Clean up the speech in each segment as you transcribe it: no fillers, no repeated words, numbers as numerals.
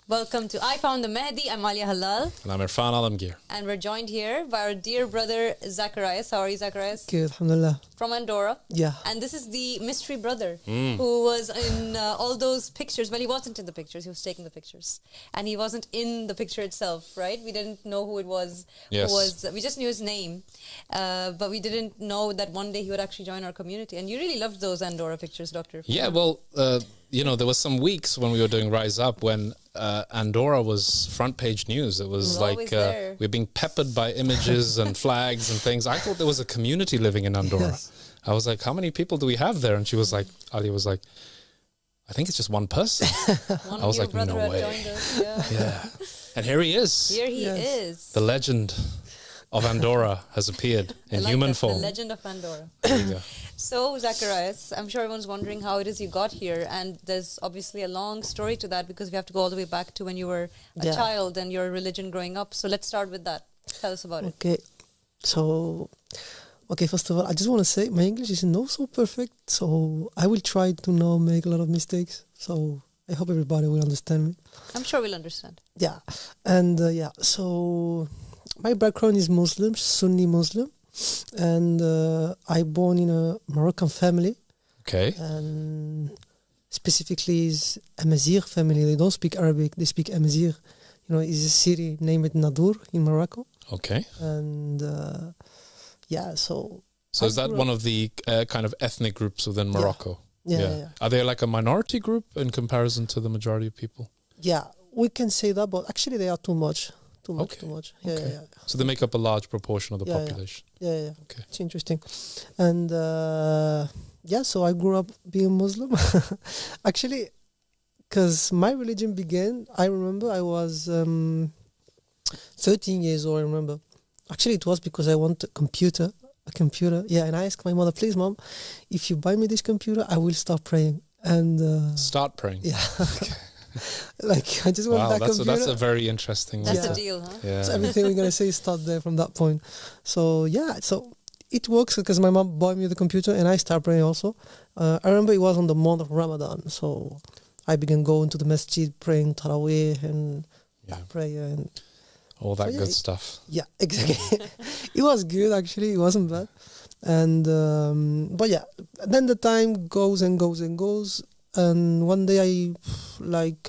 Welcome to I Found the Mahdi. I'm Alia Halal. And I'm Irfan Alamgir. And we're joined here by our dear brother Zacharias. How are you, Zacharias? Good, alhamdulillah. From Andorra. Yeah. And this is the mystery brother who was in all those pictures. Well, he wasn't in the pictures. He was taking the pictures. And he wasn't in the picture itself, right? We didn't know who it was. Yes. We just knew his name. But we didn't know that one day he would actually join our community. And you really loved those Andorra pictures, Doctor. Yeah, well, there was some weeks when we were doing Rise Up when Andorra was front page news. It was like we were being peppered by images and flags and things. I thought there was a community living in Andorra. Yes. I was like, how many people do we have there? And she was like, Ali was like, I think it's just one person. I was like, no way. Yeah. And here he is. Here he is. The legend of Andorra has appeared in human form. The legend of Andorra. There you go. So, Zacharias, I'm sure everyone's wondering how it is you got here, and there's obviously a long story to that because we have to go all the way back to when you were a child and your religion growing up. So let's start with that. Tell us about it. Okay, first of all, I just want to say my English is not so perfect, so I will try to not make a lot of mistakes. So I hope everybody will understand me. I'm sure we'll understand. Yeah, and so my background is Muslim, Sunni Muslim. And I born in a Moroccan family. Okay. And specifically is Amazigh family. They don't speak Arabic. They speak Amazigh. It's a city named Nadur in Morocco. Okay. And so is that one of the kind of ethnic groups within Morocco? Yeah. Are they like a minority group in comparison to the majority of people? Yeah, we can say that, but actually they are too much. Too much. Yeah. So they make up a large proportion of the population. Yeah. Okay. It's interesting. And so I grew up being Muslim. Actually, because my religion began, I remember I was 13 years old, I remember. Actually, it was because I wanted a computer. Yeah, and I asked my mother, please, Mom, if you buy me this computer, I will start praying. And start praying? Yeah. Like I just want that computer. That's a very interesting one. That's the deal, huh? Yeah. So everything we're gonna say start there from that point. So so it works because my mom bought me the computer and I start praying also. I remember it was on the month of Ramadan, so I began going to the masjid, praying Taraweeh and prayer and all that good stuff. Yeah, exactly. It was good actually. It wasn't bad. And then the time goes and goes and goes. And one day I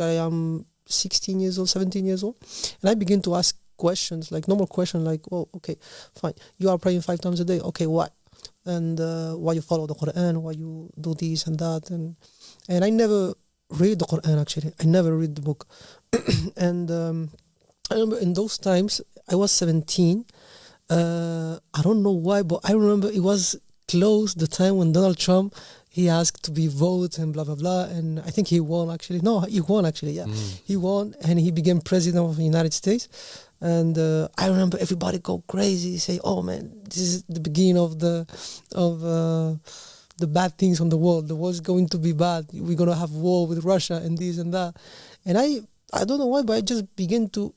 am 16 years old, 17 years old, and I begin to ask questions, like normal questions, like, oh, okay, fine, you are praying 5 times a day, okay, why? And why you follow the Quran, why you do this and that, and I never read the Quran actually, I never read the book. And I remember in those times, I was 17, I don't know why, but I remember it was close the time when Donald Trump, he asked to be voted and blah, blah, blah. And I think he won, actually. No, he won, actually, yeah. He won, and he became president of the United States. And I remember everybody go crazy, say, oh, man, this is the beginning of the bad things on the world. The world's going to be bad. We're going to have war with Russia and this and that. And I don't know why, but I just began to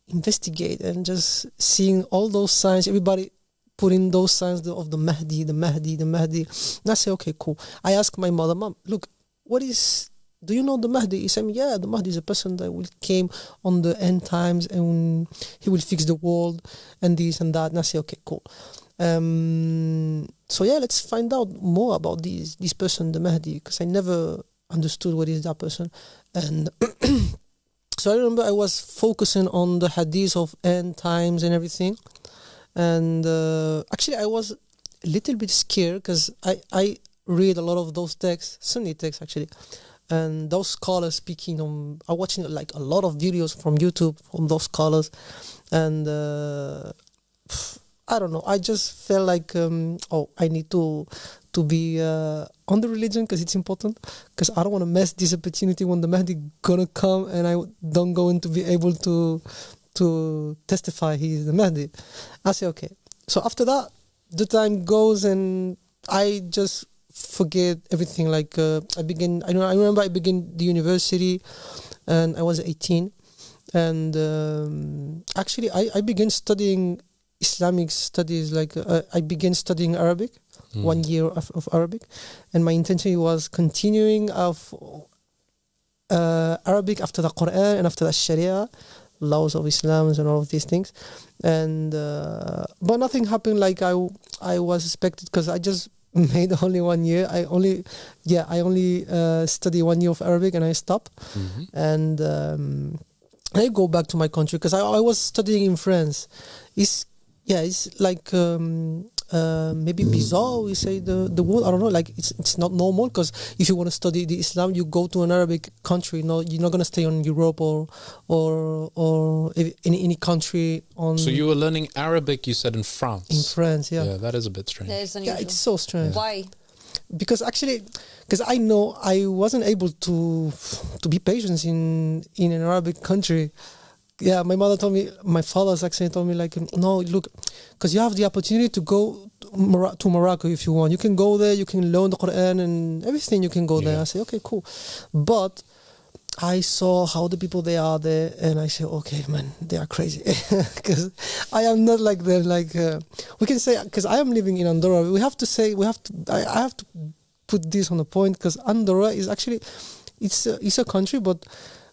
investigate and just seeing all those signs, everybody put in those signs of the Mahdi. And I say, okay, cool. I ask my mother, Mom, look, do you know the Mahdi? He said, yeah, the Mahdi is a person that will came on the end times and he will fix the world and this and that. And I say, okay, cool. Let's find out more about this person, the Mahdi, because I never understood what is that person. And so I remember I was focusing on the hadith of end times and everything. And actually, I was a little bit scared because I read a lot of those texts, Sunni texts actually, and those scholars speaking on. I'm watching like a lot of videos from YouTube from those scholars, and I don't know. I just felt like I need to be on the religion because it's important. Because I don't want to miss this opportunity when the Mahdi gonna come and I don't going to be able to testify he is the Mahdi. I say, okay. So after that, the time goes and I just forget everything. Like I remember I began the university and I was 18. And actually I began studying Islamic studies. Like I began studying Arabic, 1 year of Arabic. And my intention was continuing Arabic after the Quran and after the Sharia, laws of Islam and all of these things. And but nothing happened like I was expected, because I just made only 1 year. I only study 1 year of Arabic and I stop. And I go back to my country because I was studying in France. It's like maybe bizarre, we say the word, I don't know, like it's not normal, because if you want to study the Islam, you go to an Arabic country. No, you're not going to stay in Europe or in any country on. So you were learning Arabic, you said, in France? In France, yeah. Yeah, that is a bit strange. That is unusual. Yeah, it's so strange. Why? Because I know I wasn't able to be patient in an Arabic country. Yeah, my father's actually told me, like, no, look, because you have the opportunity to go to Morocco if you want. You can go there, you can learn the Quran and everything, you can go there. I say, okay, cool. But I saw how the people they are there, and I say, okay, man, they are crazy. Because I am not like them. Like, we can say, because I am living in Andorra, I have to put this on the point, because Andorra is actually, it's a country, but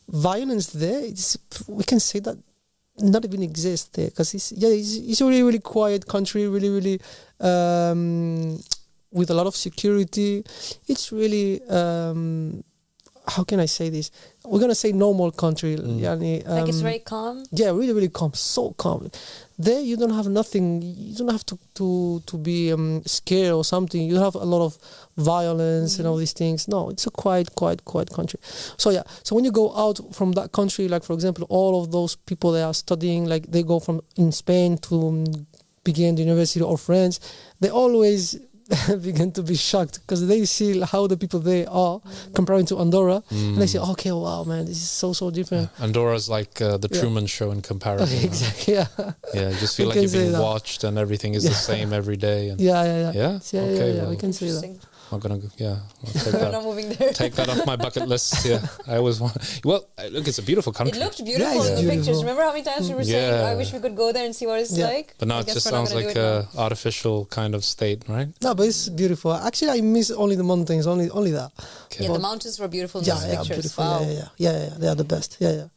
violence there, we can say that not even exists there, because it's a really, really quiet country, really, really with a lot of security. It's really how can I say this? We're gonna say normal country. Like it's very calm. Yeah, really, really calm. So calm. There, you don't have nothing. You don't have to be scared or something. You have a lot of violence and all these things. No, it's a quiet country. So yeah. So when you go out from that country, like for example, all of those people they are studying, like they go from in Spain to begin the university or France, they always begin to be shocked because they see how the people there are comparing to Andorra, and they say, okay, wow, man, this is so different. Andorra's like the Truman Show in comparison. Exactly, yeah. Yeah, you just feel like you're being watched and everything is the same every day. And Yeah, okay, we can say that. I'm gonna I'll take We're not moving there. Take that off my bucket list. Yeah, I always want. Well, look, it's a beautiful country. It looked beautiful in the pictures. Remember how many times we were saying, "I wish we could go there and see what it's like." But now it just sounds like a artificial kind of state, right? No, but it's beautiful. Actually, I miss only the mountains, only that. Okay. Yeah, the mountains were beautiful in those pictures. Beautiful. Wow. Yeah, they are the best. Yeah.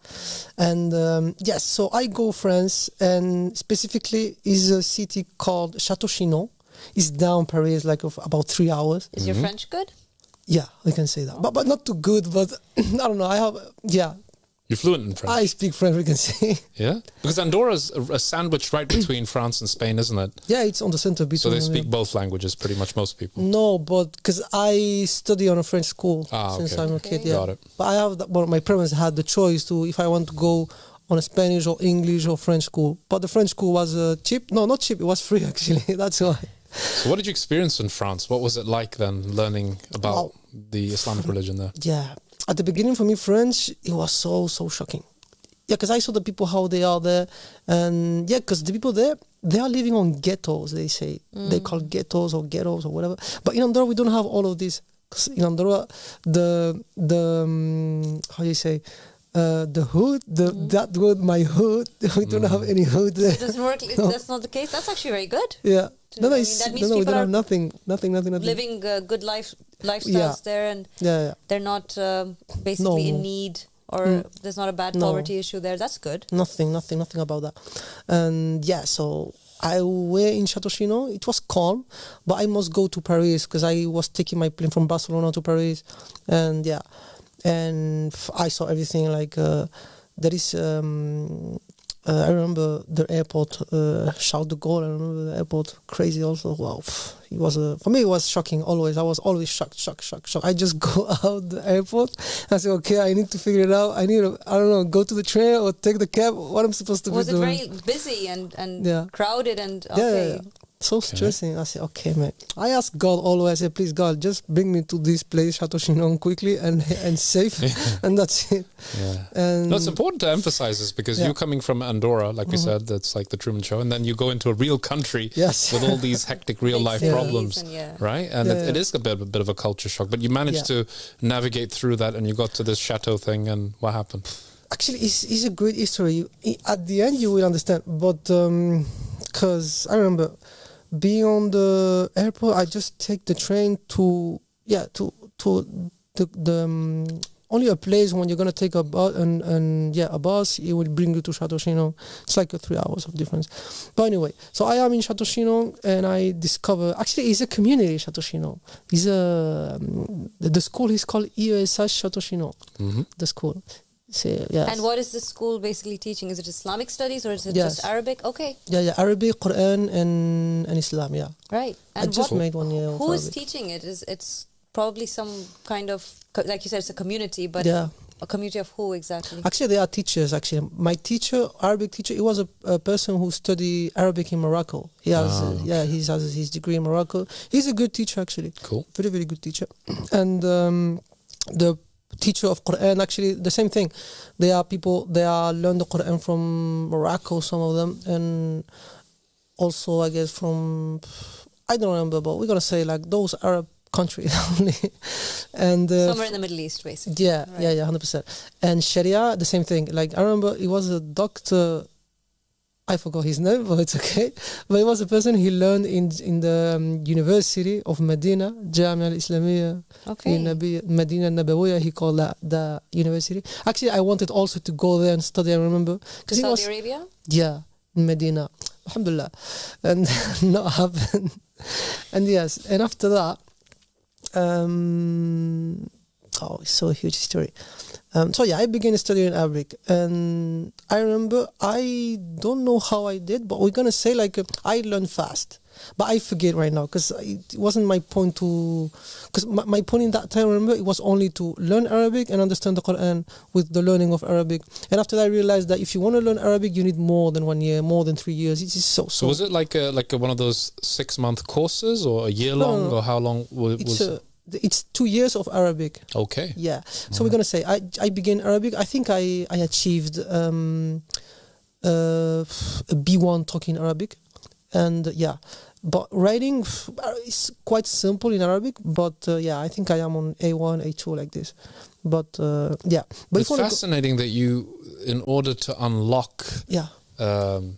And yes, so I go France, and specifically is a city called Château-Chinon. It's down Paris, like about 3 hours. Is your French good? Yeah, we can say that, but not too good. But I don't know. You're fluent in French. I speak French, we can say. Yeah, because Andorra's a sandwich right between France and Spain, isn't it? Yeah, it's on the center between. So they speak both languages, pretty much most people. No, but because I study on a French school since I'm a kid. Yeah, got it. But I have my parents had the choice to if I want to go on a Spanish or English or French school. But the French school was cheap. No, not cheap. It was free actually. That's why. So what did you experience in France? What was it like then, learning about the Islamic religion there? Yeah, at the beginning for me, French, it was so shocking. Yeah, because I saw the people, how they are there. And yeah, because the people there, they are living on ghettos, they say. They call ghettos or whatever. But in Andorra, we don't have all of this. Because in Andorra, how do you say, the hood, that word, my hood, we don't have any hood there. It doesn't work. No. That's not the case. That's actually very good. Yeah. That means we don't have nothing. Living good lifestyles there, and they're not basically in need, or there's not a bad poverty issue there. That's good. Nothing about that. And yeah, so I were in Château-Chinon. It was calm, but I must go to Paris because I was taking my plane from Barcelona to Paris, and yeah, and I saw everything like there is. I remember the airport, Charles de Gaulle. I remember the airport, crazy also. Wow, it was for me. It was shocking. Always, I was always shocked. I just go out the airport. And I say, okay, I need to figure it out. I don't know, go to the train or take the cab. What I'm supposed to be doing? Was it very busy and crowded and okay? Yeah. So stressing. I said, okay, man. I asked God always. I said, please, God, just bring me to this place, Château-Chinon, quickly and safe, and that's it. Yeah. And it's important to emphasize this because you're coming from Andorra, like we said, that's like the Truman Show, and then you go into a real country with all these hectic real life problems, right? And it is a bit of a culture shock, but you managed to navigate through that, and you got to this chateau thing, and what happened? Actually, it's a great history. At the end, you will understand, but because I remember. Being on the airport, I just take the train to the only a place when you're gonna take a bus a bus. It will bring you to Château-Chinon. It's like 3 hours of difference. But anyway, so I am in Château-Chinon, and I discover actually it's a community. Château-Chinon. It's the school is called ESH Château-Chinon. The school. So, yes. And what is the school basically teaching? Is it Islamic studies or is it just Arabic? Okay. Yeah, Arabic, Quran, and Islam. Yeah. Right. And I just made 1 year. Who is teaching it? It's probably some kind of, like you said, it's a community, but a community of who exactly? Actually, they are teachers. Actually, my teacher, Arabic teacher, he was a person who studied Arabic in Morocco. He has, he has his degree in Morocco. He's a good teacher, actually. Cool. Very, very good teacher. And the teacher of Quran, actually the same thing. They are learn the Quran from Morocco, some of them, and also I guess from, I don't remember, but we're gonna say like those Arab countries only. And somewhere in the Middle East, basically. Yeah, right. yeah, 100%. And Sharia, the same thing. Like I remember, it was a doctor. I forgot his name, but it's okay. But he was a person he learned in the University of Medina, Jamia al-Islamiyya, in Medina Nabawiyya, he called that the university. Actually, I wanted also to go there and study, I remember. To Saudi Arabia? Yeah, in Medina. Alhamdulillah. And not happened. And yes, and after that, it's so a huge story. So yeah, I began studying Arabic, and I remember, I don't know how I did, but we're gonna say like I learned fast, but I forget right now because it wasn't my point to. Because my point in that time, remember, it was only to learn Arabic and understand the Quran with the learning of Arabic. And after that, I realized that if you want to learn Arabic, you need more than 1 year, more than 3 years. It's so. So was it like one of those 6-month courses, or a year long, or how long was it? It's 2 years of Arabic. Okay. Yeah. So we're gonna say I began Arabic. I think I achieved B1 talking Arabic, and but writing is quite simple in Arabic. But I think I am on A1, A2 like this. But But it's fascinating that you, in order to unlock the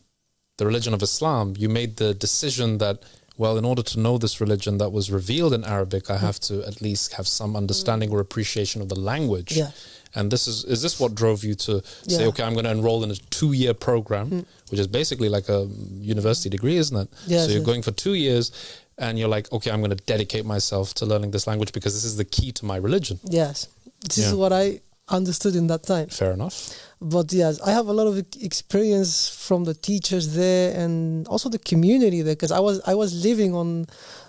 religion of Islam, you made the decision that, well, in order to know this religion that was revealed in Arabic, I have to at least have some understanding or appreciation of the language. Yeah. And is this what drove you to say, okay, I'm going to enroll in a 2-year program, which is basically like a university degree, isn't it? Yes, so you're going for 2 years, and you're like, okay, I'm going to dedicate myself to learning this language because this is the key to my religion. Yes. This is what I understood in that time. Fair enough. But yes, I have a lot of experience from the teachers there and also the community there, because I was living on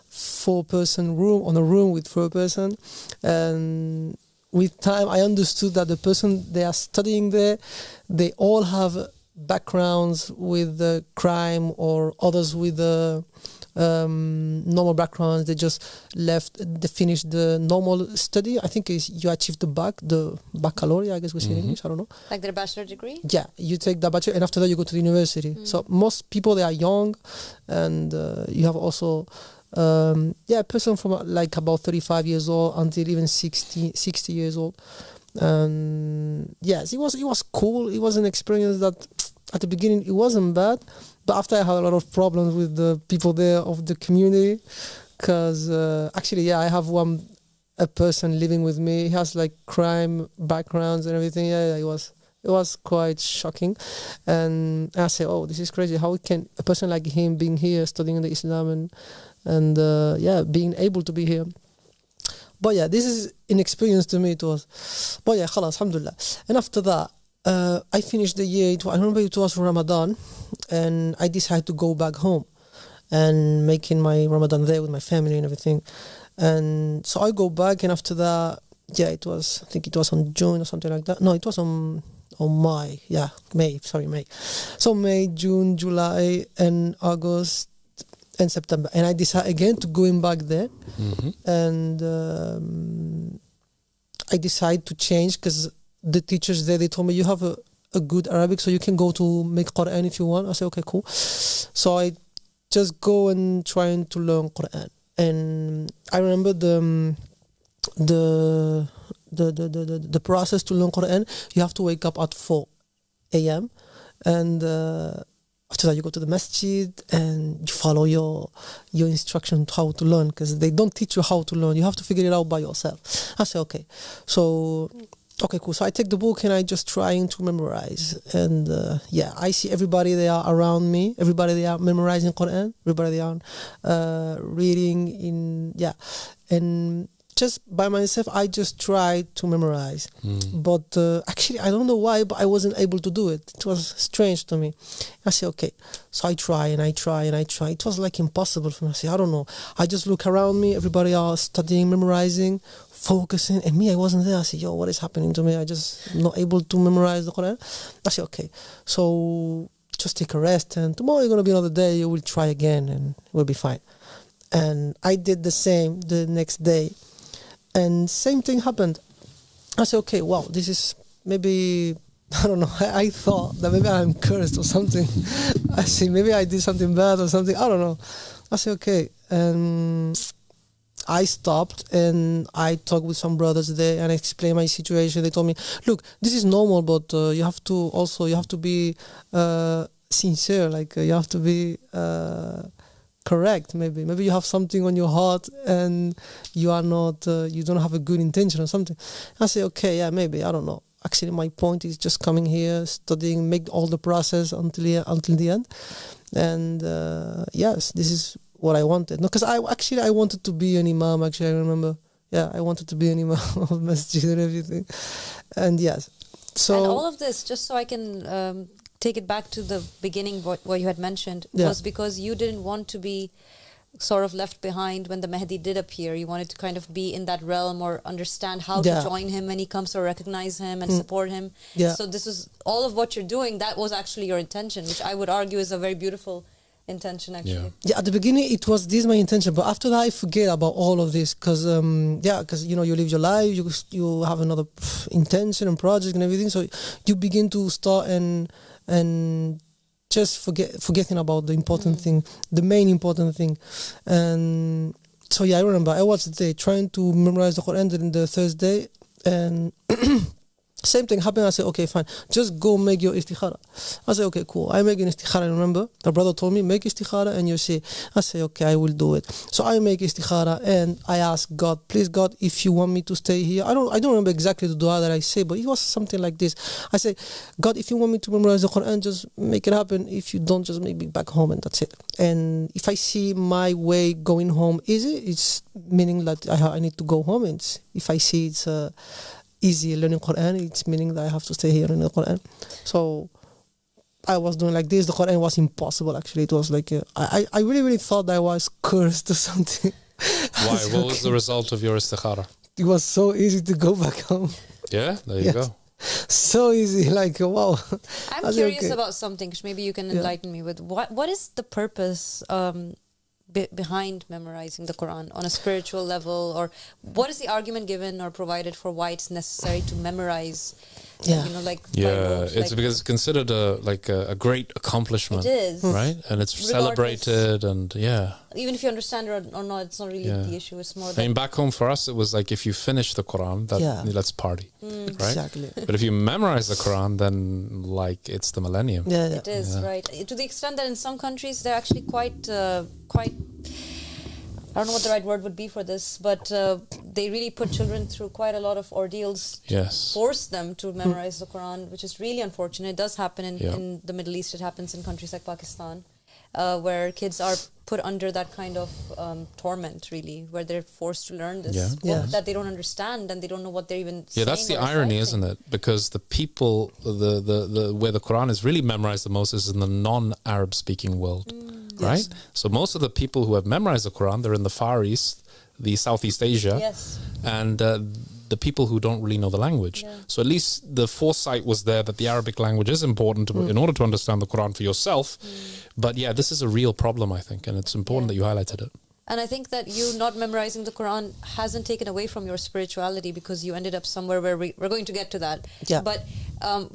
4-person room, on a room with 4 person, and with time I understood that the person they are studying there, they all have backgrounds with crime, or others with normal backgrounds. They just they finished the normal study. I think you achieved the baccalaureate, I guess we say in English, I don't know. Like their bachelor degree? Yeah, you take the bachelor, and after that you go to the university. So most people, they are young, and you have also a person from like about 35 years old until even 60 years old. And yes, it was cool. It was an experience that at the beginning it wasn't bad, but after I had a lot of problems with the people there of the community, because actually I have a person living with me. He has like crime backgrounds and everything. It was quite shocking, and I say, oh, this is crazy. How can a person like him being here studying the Islam and being able to be here? But yeah, this is an experience to me, it was. But yeah, khalas, alhamdulillah. And after that, I finished the year. I remember it was Ramadan, and I decided to go back home and making my Ramadan there with my family and everything. And so I go back, and after that, I think it was on June or something like that. No, it was on May. Yeah, May. So May, June, July, and August, and September, and I decided again to going back there, and I decided to change, because the teachers there, they told me, you have a good Arabic, so you can go to make Quran if you want. I said, okay, cool. So I just go and trying to learn Quran, and I remember the process to learn Quran. You have to wake up at 4 a.m. and after that, you go to the masjid and you follow your instruction how to learn, because they don't teach you how to learn. You have to figure it out by yourself. I say, okay. So okay, cool. So I take the book and I just trying to memorize. And I see everybody they are around me. Everybody they are memorizing Quran. Everybody they are reading in, and just by myself, I just tried to memorize. But actually, I don't know why, but I wasn't able to do it. It was strange to me. I say, okay. So I try and I try and I try. It was like impossible for me. I say, I don't know. I just look around me. Everybody are studying, memorizing, focusing. And me, I wasn't there. I say, yo, what is happening to me? I just not able to memorize the Quran. I say, okay. So just take a rest. And tomorrow you're going to be another day. You will try again and it will be fine. And I did the same the next day. And same thing happened. I said, okay, wow, this is maybe, I don't know, I thought that maybe I'm cursed or something. I say, maybe I did something bad or something, I don't know. I said, okay. And I stopped and I talked with some brothers there and I explained my situation. They told me, look, this is normal, but you have to be sincere, like you have to be... correct, maybe you have something on your heart and you are not you don't have a good intention or something. I say, okay, yeah, maybe, I don't know. Actually, my point is just coming here, studying, make all the process until the end. And yes, this is what I wanted. No, because I wanted to be an imam. Actually, I remember, I wanted to be an imam of masjid and everything. And yes, so and all of this, just so I can take it back to the beginning, what you had mentioned, was because you didn't want to be sort of left behind when the Mahdi did appear. You wanted to kind of be in that realm or understand how to join him when he comes, or recognize him and support him. So this is all of what you're doing. That was actually your intention, which I would argue is a very beautiful intention, actually. Yeah, at the beginning it was this my intention, but after that I forget about all of this because you know, you live your life, you have another intention and project and everything, so you begin to start and just forgetting about the important thing, the main important thing. And so I remember I was there trying to memorize the Quran in the Thursday, and same thing happened. I said, okay, fine, just go make your istikhara. I said, okay, cool. I make an istikhara. Remember, the brother told me, make istikhara and you see. I say, okay, I will do it. So I make istikhara and I ask God, please God, if you want me to stay here. I don't remember exactly the dua that I say, but it was something like this. I say, God, if you want me to memorize the Quran, just make it happen. If you don't, just make me back home, and that's it. And if I see my way going home easy, it's meaning that I need to go home. And if I see it's easy learning Quran, it's meaning that I have to stay here in the Quran. So I was doing like this. The Quran was impossible, actually. It was like I really thought that I was cursed or something. Why? What was the result of your istikhara? It was so easy to go back home. Yeah, there you go. So easy, like wow. I'm curious about something, which maybe you can enlighten me with. What is the purpose behind memorizing the Quran on a spiritual level, or what is the argument given or provided for why it's necessary to memorize? You know, like it's because it's considered a great accomplishment. It is, right? And it's celebrated, and even if you understand it or not, it's not really the issue. It's more. I mean, back home for us, it was like if you finish the Quran, let's party, right? Exactly. But if you memorize the Quran, then like it's the millennium. It is right, to the extent that in some countries they're actually quite. I don't know what the right word would be for this, but they really put children through quite a lot of ordeals to force them to memorize the Quran, which is really unfortunate. It does happen in the Middle East. It happens in countries like Pakistan, where kids are put under that kind of torment, really, where they're forced to learn this book that they don't understand, and they don't know what they're even saying. That's the irony, isn't it? Because the people, the where the Quran is really memorized the most is in the non-Arab speaking world. Right? So most of the people who have memorized the Quran, they're in the Far East, the Southeast Asia, and the people who don't really know the language. So at least the foresight was there that the Arabic language is important in order to understand the Quran for yourself. But this is a real problem, I think, and it's important that you highlighted it. And I think that you not memorizing the Quran hasn't taken away from your spirituality, because you ended up somewhere where we're going to get to that. But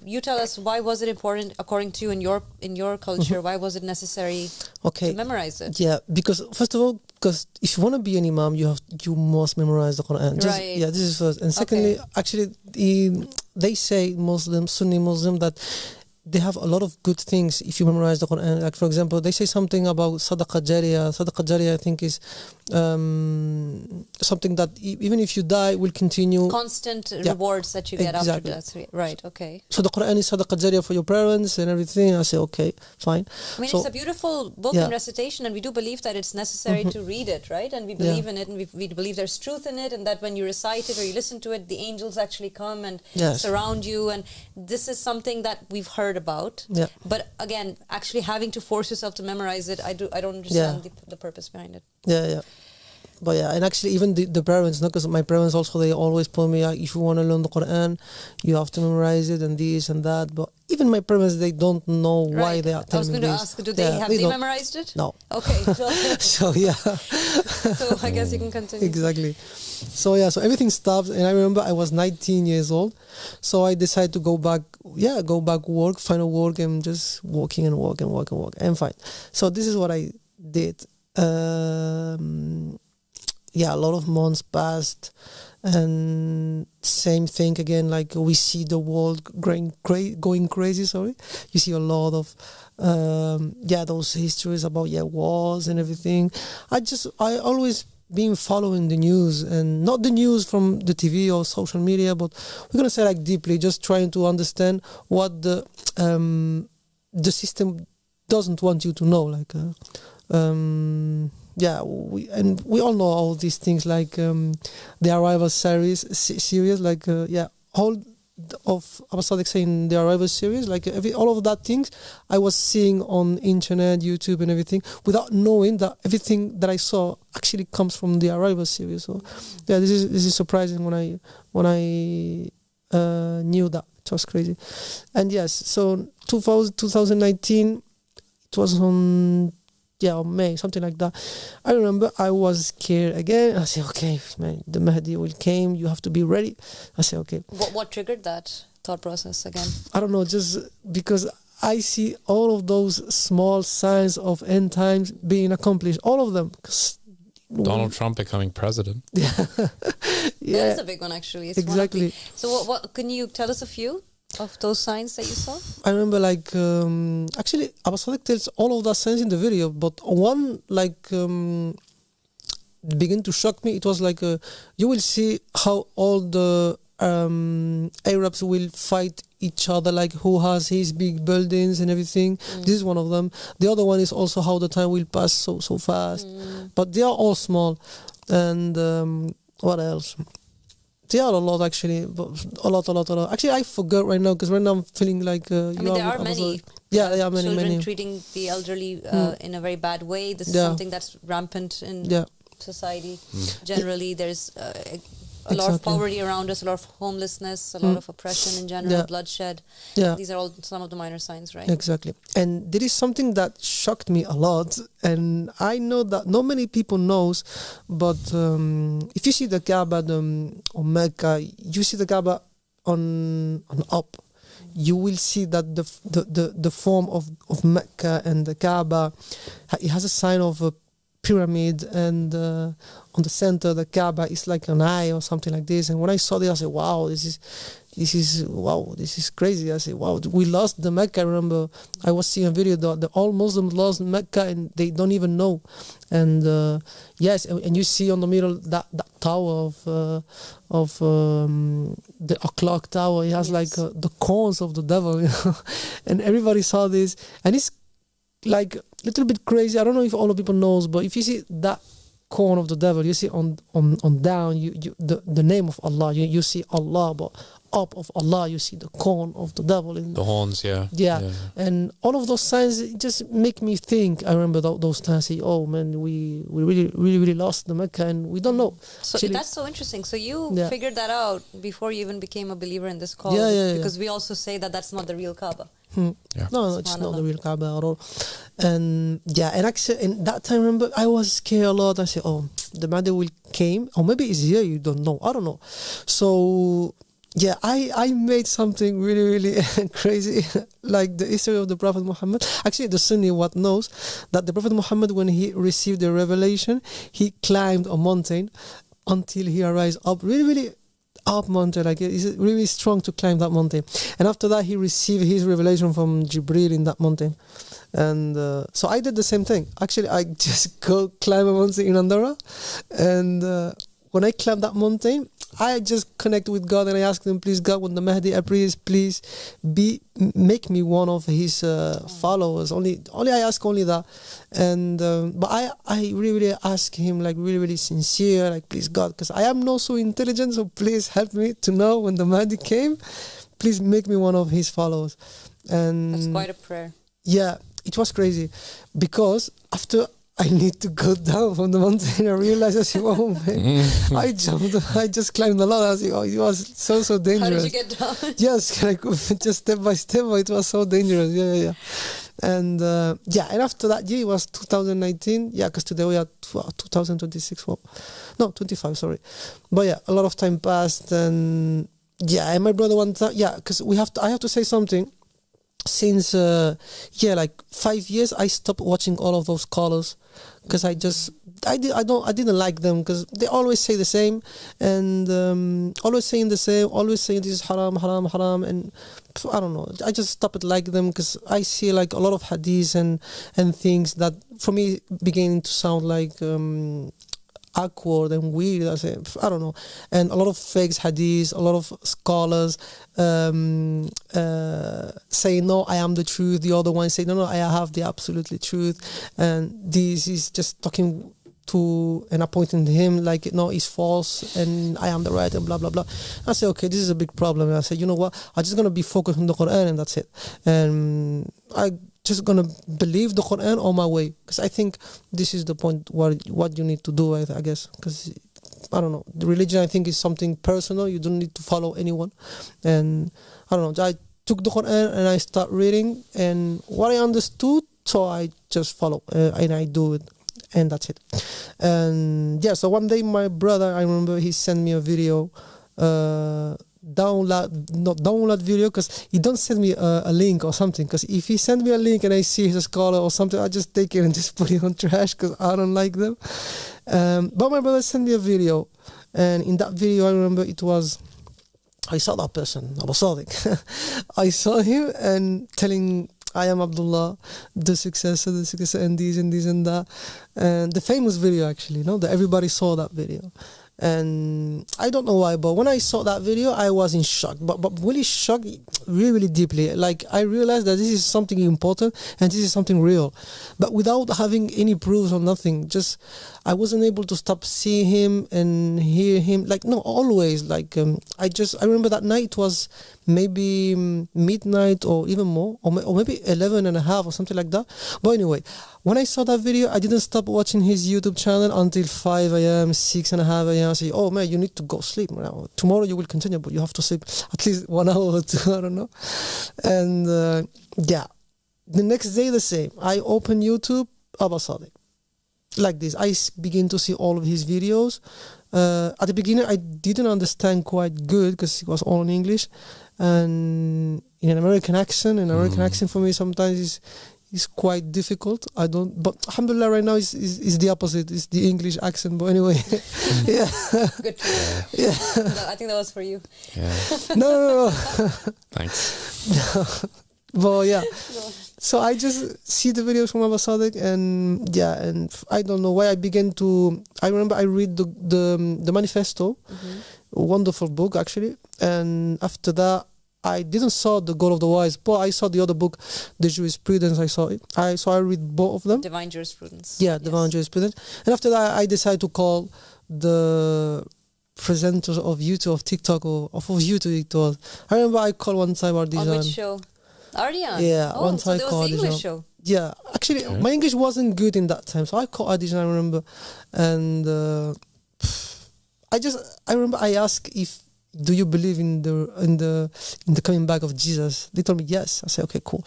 you tell us, why was it important, according to you, in your culture, why was it necessary to memorize it? Because first of all, because if you want to be an imam, you must memorize the Quran. This is first. And secondly, actually, they say Sunni Muslim, that they have a lot of good things if you memorize the Quran. Like, for example, they say something about Sadaqah Jariyah. Sadaqah Jariyah, I think, is something that even if you die, will continue. Constant rewards that you get after death. Right, okay. So the Quran is Sadaqah Jariyah for your parents and everything. I say, okay, fine. I mean, it's a beautiful book in recitation, and we do believe that it's necessary to read it, right? And we believe in it, and we believe there's truth in it, and that when you recite it or you listen to it, the angels actually come and surround you. And this is something that we've heard about. Yeah. But again, actually having to force yourself to memorize it, I don't understand the purpose behind it. Yeah. But and actually even the parents, because my parents also, they always told me, if you want to learn the Quran, you have to memorize it and this and that. But even my parents, they don't know why they are telling me this. I was going to ask, have they memorized it? No. Okay. So So I guess you can continue. Exactly. So everything stopped, and I remember I was 19 years old, so I decided to go back work, find a work, and just walking, and fine. So this is what I did. A lot of months passed, and same thing again, like we see the world going crazy, you see a lot of those histories about wars and everything. I always been following the news, and not the news from the TV or social media, but we're gonna say like deeply, just trying to understand what the system doesn't want you to know. Like, we all know all these things, like the Arrival series, like all of Sadiq saying the Arrival series, like all of that things I was seeing on internet, YouTube, and everything, without knowing that everything that I saw actually comes from the Arrival series. So this is surprising when I knew that. It was crazy. And yes, so 2019, it was on May, something like that. I remember I was scared again. I said, okay, man, the Mahdi will come. You have to be ready. I said, okay. What triggered that thought process again? I don't know, just because I see all of those small signs of end times being accomplished, all of them. Donald Trump becoming president. That is a big one, actually. It's exactly. So what can you tell us a few of those signs that you saw? I remember, like, actually, Abba Sadiq tells all of that signs in the video, but one, like, began to shock me. It was like, you will see how all the Arabs will fight each other, like who has his big buildings and everything. This is one of them. The other one is also how the time will pass so fast. But they are all small. And what else? There are a lot, actually. A lot. Actually, I forgot right now, because right now I'm feeling like... there are many. Many. Children treating the elderly in a very bad way. This is something that's rampant in society. Generally, there's a lot of poverty around us, a lot of homelessness, a lot of oppression in general, bloodshed. These are all some of the minor signs, right? Exactly. And there is something that shocked me a lot, and I know that not many people knows, but if you see the Kaaba on Mecca, you see the Kaaba on up, you will see that the form of Mecca and the Kaaba, it has a sign of a pyramid, and on the center the Kaaba is like an eye or something like this. And when I saw this, I said, wow, this is crazy. I said, wow, we lost the Mecca. I remember I was seeing a video that all Muslims lost Mecca and they don't even know. And and you see on the middle that tower of the clock tower. It has like the corns of the devil, and everybody saw this, and it's like a little bit crazy. I don't know if all of people knows, but if you see that corn of the devil, you see on down, the name of Allah, you see Allah, but up of Allah you see the corn of the devil in the horns. And all of those signs, it just make me think. I remember those times, say, oh man, we really lost the Mecca, and we don't know. So actually, that's so interesting. So you figured that out before you even became a believer in this call, because we also say that that's not the real Kaaba. No, it's not the real Kaaba at all. And actually, in that time, I remember I was scared a lot. I said, oh, the Mahdi will came, or maybe it's here, you don't know. I don't know. So I made something really crazy, like the history of the Prophet Muhammad. Actually, the Sunni knows that the Prophet Muhammad, when he received the revelation, he climbed a mountain until he arrives up really up mountain, like it's really strong to climb that mountain. And after that, he received his revelation from Jibril in that mountain. And so I did the same thing. Actually, I just go climb a mountain in Andorra, and when I climbed that mountain, I just connected with God and I asked him, please God, when the Mahdi appears, please make me one of his followers. Only I ask only that. And but I really ask him, like really sincere, like, please God, because I am not so intelligent, so please help me to know when the Mahdi came, please make me one of his followers. And that's quite a prayer. Yeah, it was crazy, because after I need to go down from the mountain, I realized, I said, oh man, I jumped, I just climbed a lot. I said, oh, it was so dangerous. How did you get down? Yes, like just step by step, but it was so dangerous. Yeah. And and after that year, it was 2019. Yeah, because today we are 2026. Well, no, 25, sorry. But yeah, a lot of time passed, and yeah, and my brother one time, yeah, because I have to say something. Since like 5 years, I stopped watching all of those callers, because I didn't like them, because they always say the same, and always saying this is haram, and I don't know, I just stopped liking them, because I see like a lot of hadiths and things that for me beginning to sound like awkward and weird. I don't know, and a lot of fake hadiths, a lot of scholars say no, I am the truth. The other one say no, I have the absolutely truth, and this is just talking to and appointing him like no, it's false and I am the right and blah blah blah. I say okay, this is a big problem. And I say, you know what, I'm just gonna be focused on the Quran and that's it, and I just gonna believe the Quran on my way, because I think this is the point what you need to do, I guess, because I don't know, the religion I think is something personal. You don't need to follow anyone, and I don't know, I took the Quran and I start reading, and what I understood, so I just follow and I do it, and that's it. And yeah, so one day my brother, I remember he sent me a video, download video, because he don't send me a link or something, because if he send me a link and I see he's a scholar or something, I just take it and just put it on trash, because I don't like them. But my brother sent me a video, and in that video I remember I saw that person, Abu Sadiq. I saw him and telling, I am Abdullah, the successor, and this and that, and the famous video actually, that everybody saw that video. And I don't know why, but when I saw that video, I was in shock, but really shocked, really deeply. Like, I realized that this is something important and this is something real, but without having any proofs or nothing. Just I wasn't able to stop seeing him and hear him. Like, no, always. Like, I remember that night was maybe midnight or even more, or maybe 11:30 or something like that. But anyway, when I saw that video, I didn't stop watching his YouTube channel until 5 a.m., 6:30 a.m. I say, oh man, you need to go sleep now. Tomorrow you will continue, but you have to sleep at least 1 hour or two, I don't know. And the next day the same. I open YouTube, Abu Sadiq. Like this, I begin to see all of his videos. At the beginning, I didn't understand quite good, because it was all in English and in an American accent. An American accent for me sometimes is quite difficult. But alhamdulillah, right now is the opposite. It's the English accent. But anyway, yeah. Good for you. Yeah. No, I think that was for you. Yeah. No. Thanks. No. But yeah. No. So I just see the videos from Abu Sadiq, and I don't know why I remember I read the manifesto, wonderful book actually, and after that I didn't saw the Goal of the Wise, but I saw the other book, the Jurisprudence. I saw it. I read both of them. Divine Jurisprudence. Yeah, Divine Jurisprudence. And after that I decided to call the presenters of YouTube, of TikTok, or of YouTube it was. I remember I called one time Ardijan. On which show? Ardijan? Yeah, once I called the English show. Yeah, actually, my English wasn't good in that time, so I called Ardijan, I remember, and I remember I asked do you believe in the coming back of Jesus? They told me yes. I said okay, cool,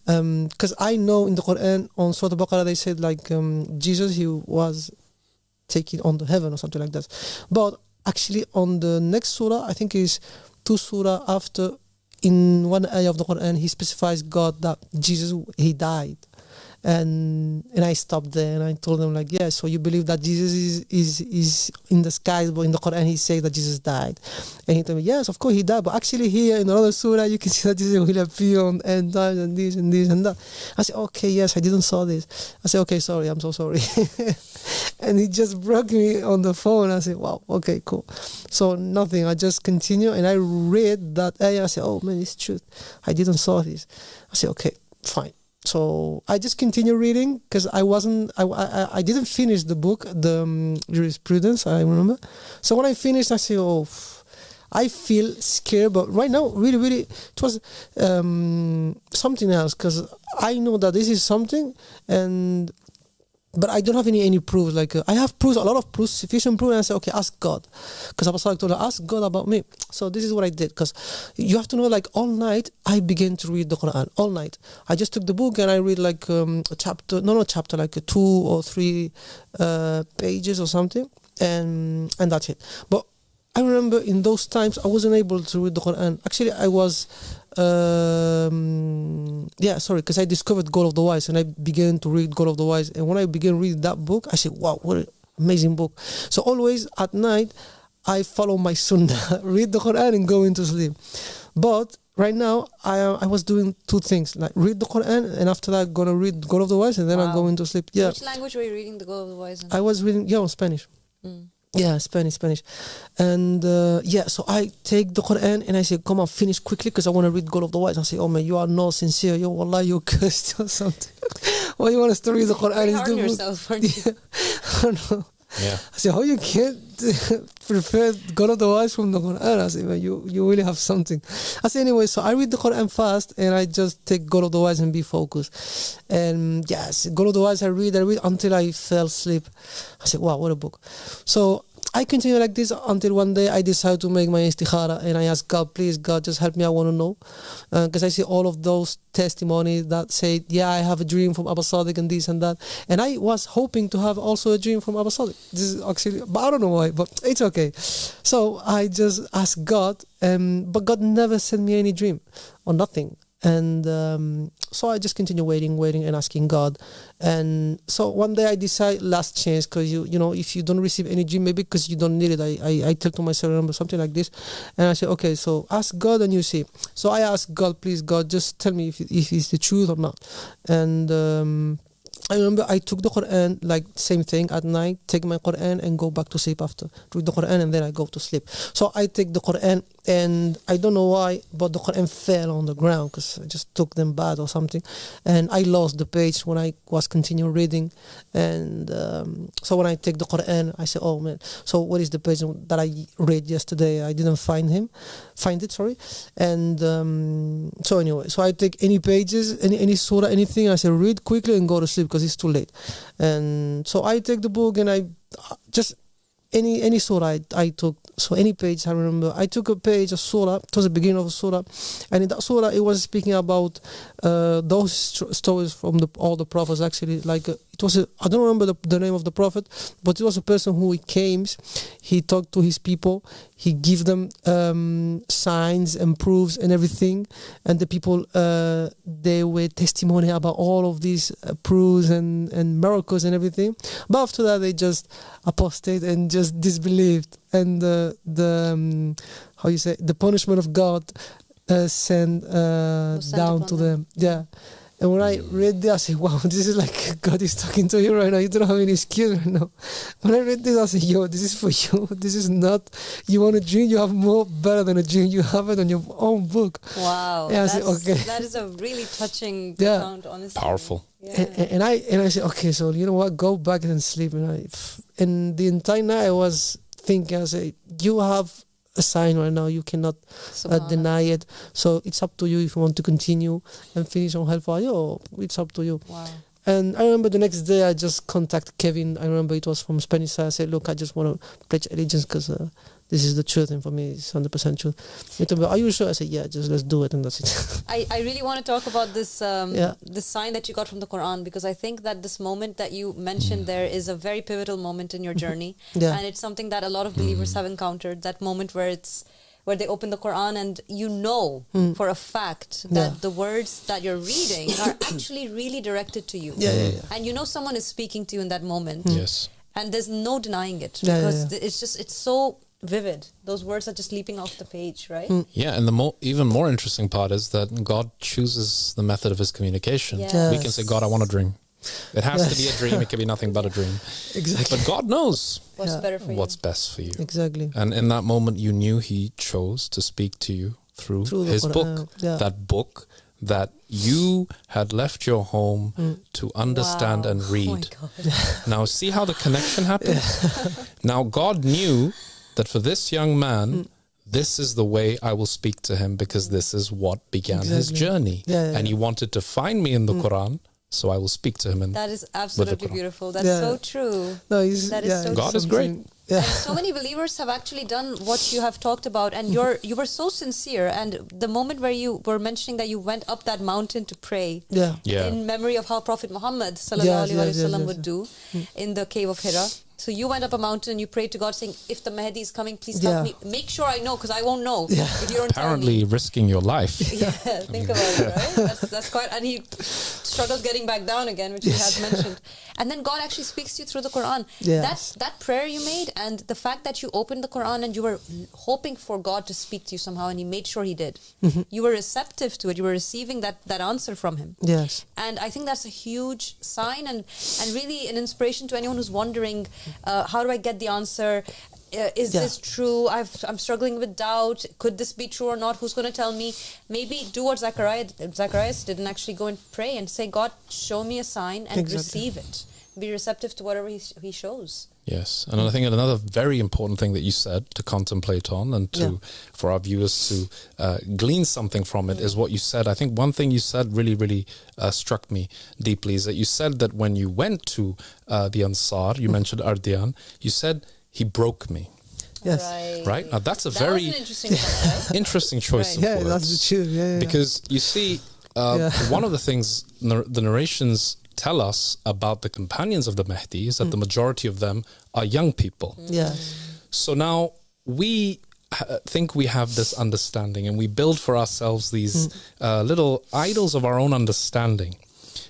because I know in the Quran on Surah Al-Baqarah they said like Jesus, he was taken on to heaven or something like that, but actually on the next surah, I think is 2 surah after, in one ayah of the Quran, he specifies God that Jesus, he died, And I stopped there and I told them like, yeah, so you believe that Jesus is in the skies, but in the Quran he says that Jesus died. And he told me, yes, of course he died, but actually here in another surah you can see that Jesus will appear on end times and this and this and that. I said, okay, yes, I didn't saw this. I said, okay, sorry, I'm so sorry. And he just broke me on the phone. I said, wow, okay, cool. So nothing, I just continue and I read that ayah. I said, oh man, it's truth. I didn't saw this. I said, okay, fine. So I just continue reading because I didn't finish the book, the jurisprudence, I remember. So when I finished, I said, oh, I feel scared, but right now, really, it was something else because I know that this is something, but I don't have any proofs. Like I have proofs, a lot of proofs, sufficient proof, and I said, okay, ask God, because I was like, ask God about me. So this is what I did, because you have to know, like all night I began to read the Quran all night. I just took the book and I read like a chapter, like 2 or 3 pages or something, and that's it. But I remember in those times I wasn't able to read the Quran. Actually, I was because I discovered God of the Wise and I began to read God of the Wise. And when I began reading that book, I said, wow, what an amazing book. So always at night, I follow my sunnah, read the Quran and go into sleep. But right now, I was doing 2 things, like read the Quran and after that, gonna read God of the Wise and then I go into sleep. Yeah. Which language were you reading the God of the Wise in? I was reading, in Spanish. Yeah, Spanish. And so I take the Quran and I say, come on, finish quickly because I want to read God of the Wise. I say, oh man, you are not sincere. Yo, wallah, you're cursed or something. Why you want us to read the Quran? You're hard on yourself, aren't you? I don't know. Yeah. I say, how you can't prefer God of the Wise from the Quran? I say, man, you really have something. I say, anyway, so I read the Quran fast and I just take God of the Wise and be focused. And yes, God of the Wise I read until I fell asleep. I said, wow, what a book. So I continue like this until one day I decide to make my istikhara and I ask God, please God, just help me, I want to know. Because I see all of those testimonies that say, yeah, I have a dream from Abba Sadiq and this and that. And I was hoping to have also a dream from Abba Sadiq. This is actually, but I don't know why, but it's okay. So I just ask God, but God never sent me any dream or nothing. And so I just continue waiting and asking God. And so one day I decide last chance, because you know if you don't receive any dream, maybe because you don't need it, I tell to myself, remember something like this, and I say, okay, so ask God and you see. So I ask God, please God, just tell me if it's the truth or not. And I remember I took the Quran, like same thing at night, take my Quran and go back to sleep after. Read the Quran and then I go to sleep. So I take the Quran and I don't know why, but the Quran fell on the ground because I just took them bad or something. And I lost the page when I was continuing reading. And so when I take the Quran, I say, oh man, so what is the page that I read yesterday? I didn't find it, sorry. And so anyway, so I take any pages, any surah, anything, I say read quickly and go to sleep because it's too late. And so I take the book and I just any surah I took. So any page, I remember I took a page, a surah. It was the beginning of a surah, and in that surah it was speaking about those stories from all the prophets. Actually, like it was I don't remember the name of the prophet, but it was a person who he talked to his people, he gave them signs and proofs and everything, and the people they were testimony about all of these proofs and miracles and everything. But after that they just apostate and just disbelieved, and how you say, the punishment of God sent down to them. Yeah. And when I read this, I said, wow, this is like God is talking to you right now. You don't have any excuse right now. When I read this, I said, yo, this is for you. This is not, you want a dream, you have more better than a dream. You have it on your own book. Wow. And I said, okay. That is a really touching account, honestly. Powerful. Yeah. And I said, okay, so you know what, go back and sleep. And the entire night I was thinking, I said, you have a sign right now, you cannot deny it, so it's up to you if you want to continue and finish on Hellfire, or it's up to you. Wow. And I remember the next day I just contacted Kevin. I remember it was from Spanish side. I said, look, I just want to pledge allegiance because this is the truth, and for me it's 100% truth. He told me, are you sure? I said, yeah, just let's do it, and that's it. I really want to talk about this this sign that you got from the Quran, because I think that this moment that you mentioned there is a very pivotal moment in your journey. Yeah. And it's something that a lot of believers have encountered, that moment where it's where they open the Quran and you know for a fact that the words that you're reading are actually really directed to you. And you know someone is speaking to you in that moment. Yes. And there's no denying it because it's so vivid. Those words are just leaping off the page, right? Yeah, and the even more interesting part is that God chooses the method of his communication. We can say, God, I want a dream. It has to be a dream. It can be nothing but a dream. Exactly. But God knows what's better for you. What's best for you. Exactly. And in that moment, you knew he chose to speak to you through his book. That book that you had left your home to understand and read. Oh my God. Now, see how the connection happens? Now, God knew that for this young man, this is the way I will speak to him because this is what began his journey. And he wanted to find me in the Quran, so I will speak to him. That is absolutely beautiful. That's so true. No, that is so God is great. And so many believers have actually done what you have talked about, and you were so sincere. And the moment where you were mentioning that you went up that mountain to pray, in memory of how Prophet Muhammad ﷺ would do in the cave of Hira. So you went up a mountain and you prayed to God saying, if the Mahdi is coming, please help me. Make sure I know, because I won't know if you don't Apparently tell me. Risking your life. Think about it, right? That's quite... And he struggled getting back down again, which he has mentioned. And then God actually speaks to you through the Quran. That prayer you made, and the fact that you opened the Quran and you were hoping for God to speak to you somehow, and he made sure he did. You were receptive to it. You were receiving that answer from him. Yes. And I think that's a huge sign and really an inspiration to anyone who's wondering, how do I get the answer? Is this true? I'm struggling with doubt. Could this be true or not? Who's going to tell me? Maybe do what Zacharias did and actually go and pray and say, God, show me a sign and receive it. Be receptive to whatever he shows. Yes, and I think another very important thing that you said to contemplate on and for our viewers to glean something from it is what you said. I think one thing you said really struck me deeply is that you said that when you went to the Ansar, you mentioned Ardian, you said, he broke me. Yes. Right? Now that's that was an interesting one, right? interesting choice of words. That's the truth. Because you see, one of the things the narrations tell us about the companions of the Mahdi is that the majority of them are young people. So now we think we have this understanding and we build for ourselves these little idols of our own understanding.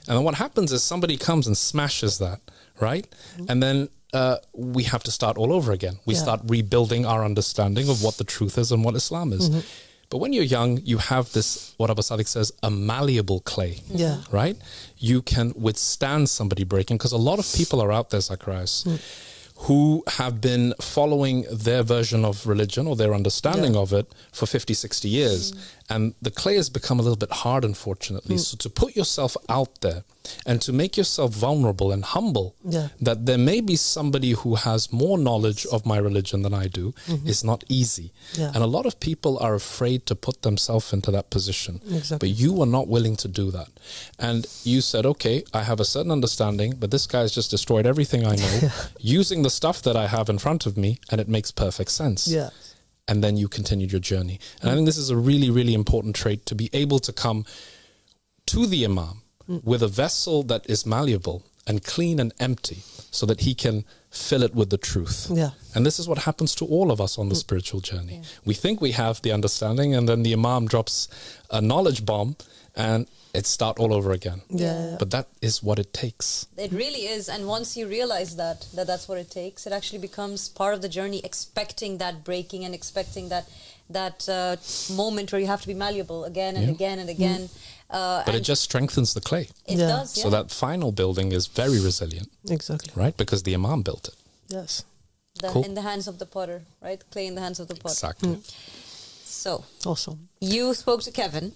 And then what happens is somebody comes and smashes that, right? And then we have to start all over again. We start rebuilding our understanding of what the truth is and what Islam is. But when you're young, you have this, what Abba Sadiq says, a malleable clay, right? You can withstand somebody breaking, because a lot of people are out there, Zacharias, who have been following their version of religion or their understanding of it for 50, 60 years. And the clay has become a little bit hard, unfortunately. So to put yourself out there and to make yourself vulnerable and humble, that there may be somebody who has more knowledge of my religion than I do, is not easy. And a lot of people are afraid to put themselves into that position. But you are not willing to do that. And you said, okay, I have a certain understanding, but this guy has just destroyed everything I know using the stuff that I have in front of me, and it makes perfect sense. And then you continued your journey. And I think this is a really important trait, to be able to come to the Imam with a vessel that is malleable and clean and empty, so that he can fill it with the truth. And this is what happens to all of us on the spiritual journey. We think we have the understanding, and then the Imam drops a knowledge bomb and it start all over again. But that is what it takes. It really is. And once you realize that's what it takes, it actually becomes part of the journey, expecting that breaking and expecting that moment where you have to be malleable again and again and again. But it just strengthens the clay. It does, So that final building is very resilient. Right? Because the Imam built it. In the hands of the potter, right? Clay in the hands of the potter. Exactly. So, awesome. You spoke to Kevin.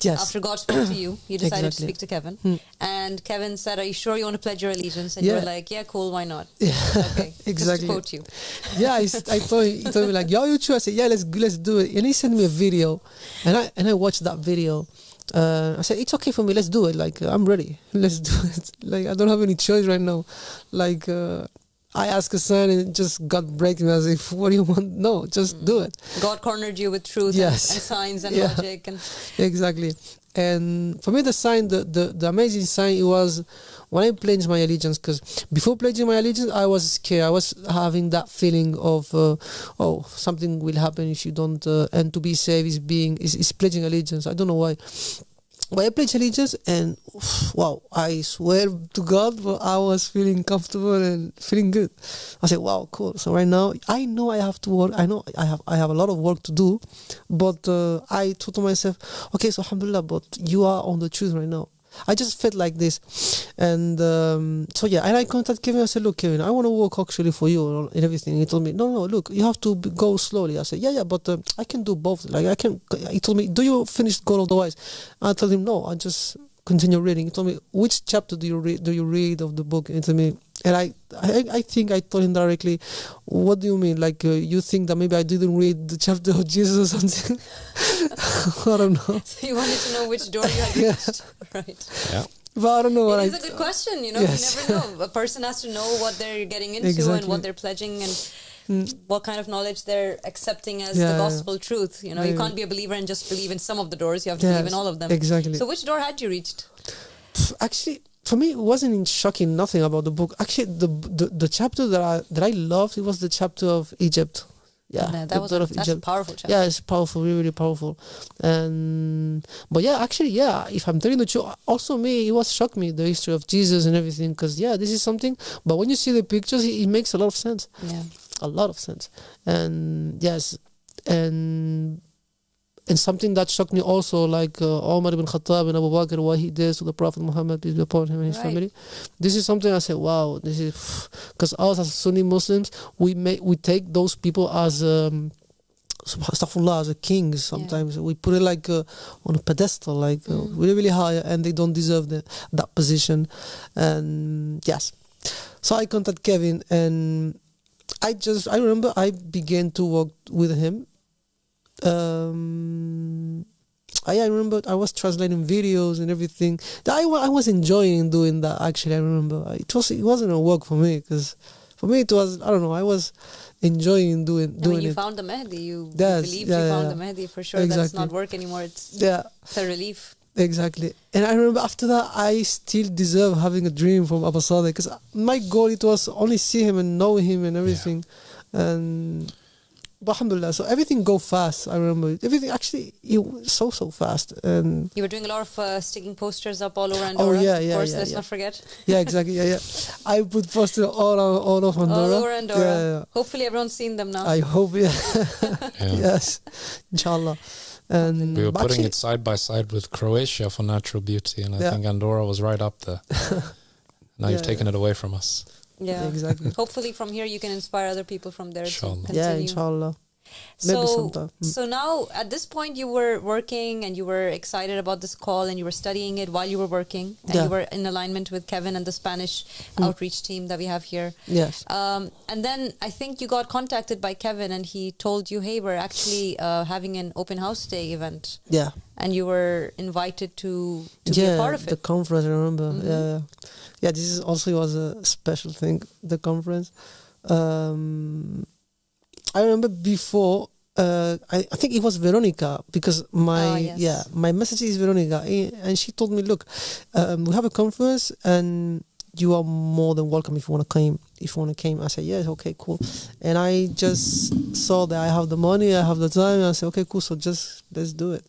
After God spoke to you, you decided to speak to Kevin. And Kevin said, are you sure you want to pledge your allegiance? And you were like, yeah, cool, why not? Okay, exactly. Just to quote you. I thought he told me like, yo, you true? I said, yeah, let's do it. And he sent me a video, and I watched that video. I said, it's okay for me, let's do it. Like, I'm ready. Let's do it. Like, I don't have any choice right now. Like, I asked a son and it just got breaking. I was like, what do you want? No, just do it. God cornered you with truth and signs and logic. And exactly. And for me, the sign, the amazing sign, it was when I pledged my allegiance. Because before pledging my allegiance, I was scared. I was having that feeling of, something will happen if you don't. And to be safe is pledging allegiance. I don't know why. But I pledged allegiance, and wow, I swear to God, but I was feeling comfortable and feeling good. I said, wow, cool. So right now, I know I have to work. I know I have a lot of work to do, but I thought to myself, okay, so alhamdulillah, but you are on the truth right now. I just felt like this. And so yeah, and I contacted Kevin. I said, look, Kevin, I want to work actually for you and everything. He told me, no, look, you have to go slowly. I said, yeah, but I can do both. Like, I can. He told me, do you finish goal otherwise? I told him, no, I just continue reading. He told me, which chapter do you read of the book? He told me, and I think I told him directly, what do you mean? Like, you think that maybe I didn't read the chapter of Jesus or something? I don't know. So you wanted to know which door you had reached. Right. Yeah. But I don't know. It is a good question, you know. Yes. You never know. A person has to know what they're getting into and what they're pledging and what kind of knowledge they're accepting as the gospel truth. You know, you can't be a believer and just believe in some of the doors. You have to believe in all of them. Exactly. So which door had you reached? Actually, for me, it wasn't shocking nothing about the book. Actually, the chapter that I loved, it was the chapter of Egypt. Yeah, that's a powerful chapter. Yeah, it's powerful, really, really powerful. But yeah, actually, if I'm telling the truth, also it was shocked me, the history of Jesus and everything, because this is something. But when you see the pictures, it makes a lot of sense. Yeah, a lot of sense. And yes, and something that shocked me also, like Omar ibn Khattab and Abu Bakr, what he did to the Prophet Muhammad, peace be upon him and his family. This is something I said, wow, this is, because us as Sunni Muslims, we take those people as astaghfirullah, as kings. Sometimes we put it like on a pedestal, like really, really high, and they don't deserve that position. And yes, so I contacted Kevin, and I remember I began to work with him. I remember I was translating videos and everything. I was enjoying doing that. Actually, I remember it wasn't a work for me, because for me it was, I don't know, I was enjoying doing when you it. Found the Mahdi, you believed you found the Mahdi for sure. Exactly. That's not work anymore. It's a relief. Exactly. And I remember after that, I still deserve having a dream from Abu Sadiq, because my goal, it was only see him and know him and everything. But alhamdulillah, so everything go fast. I remember everything actually so fast. And you were doing a lot of sticking posters up all over Andorra. Of course, let's not forget. Yeah, exactly. Yeah. I put posters all over Andorra. All over Andorra. Yeah. Hopefully, everyone's seen them now. I hope. Yes, inshallah. And we were putting it side by side with Croatia for natural beauty, and I think Andorra was right up there. Now you've taken it away from us. Yeah, exactly. Hopefully from here you can inspire other people from there to continue. Yeah, inshallah. Maybe sometime. So now at this point you were working and you were excited about this call and you were studying it while you were working and you were in alignment with Kevin and the Spanish outreach team that we have here. Yes. And then I think you got contacted by Kevin and he told you, hey, we're actually having an open house day event. Yeah. And you were invited to be a part of it. The conference, I remember. Yeah, this is also was a special thing, the conference. I remember before, I think it was Veronica, because my message is Veronica, and she told me, look, we have a conference and you are more than welcome if you want to come. I said, yes, okay, cool. And I just saw that I have the money, I have the time, and I said, okay, cool, so just let's do it.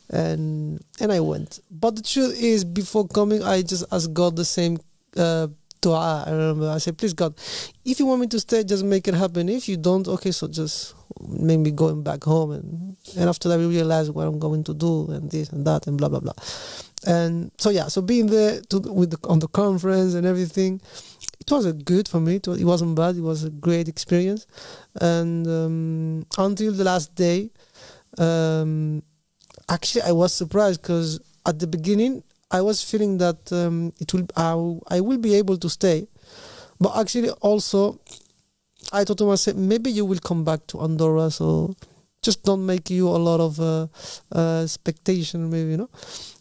And I went. But the truth is, before coming, I just asked God the same dua. I remember I said, please God, if you want me to stay, just make it happen. If you don't, okay, so just maybe going back home. And after that, we realized what I'm going to do and this and that and blah, blah, blah. And so being there on the conference and everything, it was good for me. It wasn't bad. It was a great experience. And until the last day, actually, I was surprised, because at the beginning, I was feeling that I will be able to stay. But actually, also, I thought to myself, maybe you will come back to Andorra, so just don't make you a lot of expectation, maybe, you know.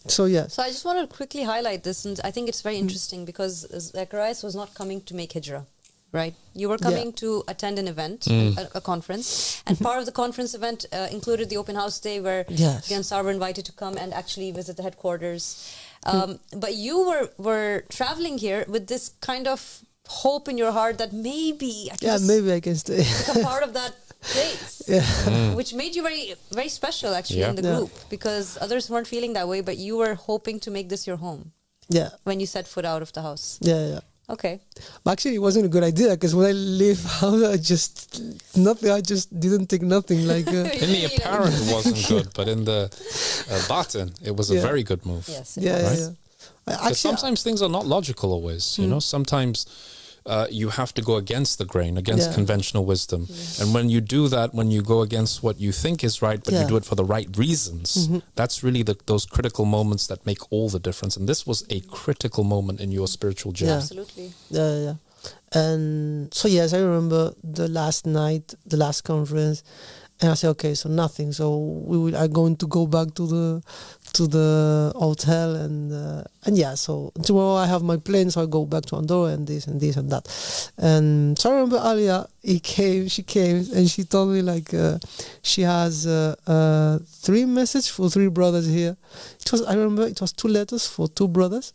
So yeah. So I just want to quickly highlight this, and I think it's very interesting because Zacharias was not coming to make hijrah. right? You were coming to attend an event, a conference, and part of the conference event included the open house day where the Ansar were invited to come and actually visit the headquarters. But you were traveling here with this kind of hope in your heart that maybe maybe I can stay. become part of that place, which made you very, very special actually in the group, because others weren't feeling that way, but you were hoping to make this your home. Yeah. When you set foot out of the house. Yeah. Okay. But actually, it wasn't a good idea because when I leave house, I just didn't take nothing. Like in the apparent, it wasn't good, but in the batin, it was a very good move. Yes. Yeah. Actually, sometimes things are not logical always. You know, sometimes you have to go against the grain, against conventional wisdom. And when you do that, when you go against what you think is right, but you do it for the right reasons, that's really those critical moments that make all the difference. And this was a critical moment in your spiritual journey. Yeah. Absolutely. Yeah. And so, yes, I remember the last night, the last conference, and I said, okay, so nothing. So we are going to go back to the hotel, and so tomorrow I have my plane, so I go back to Andorra and this and this and that. And so I remember Alia, she came and she told me like she has 3 messages for 3 brothers here. I remember it was 2 letters for 2 brothers,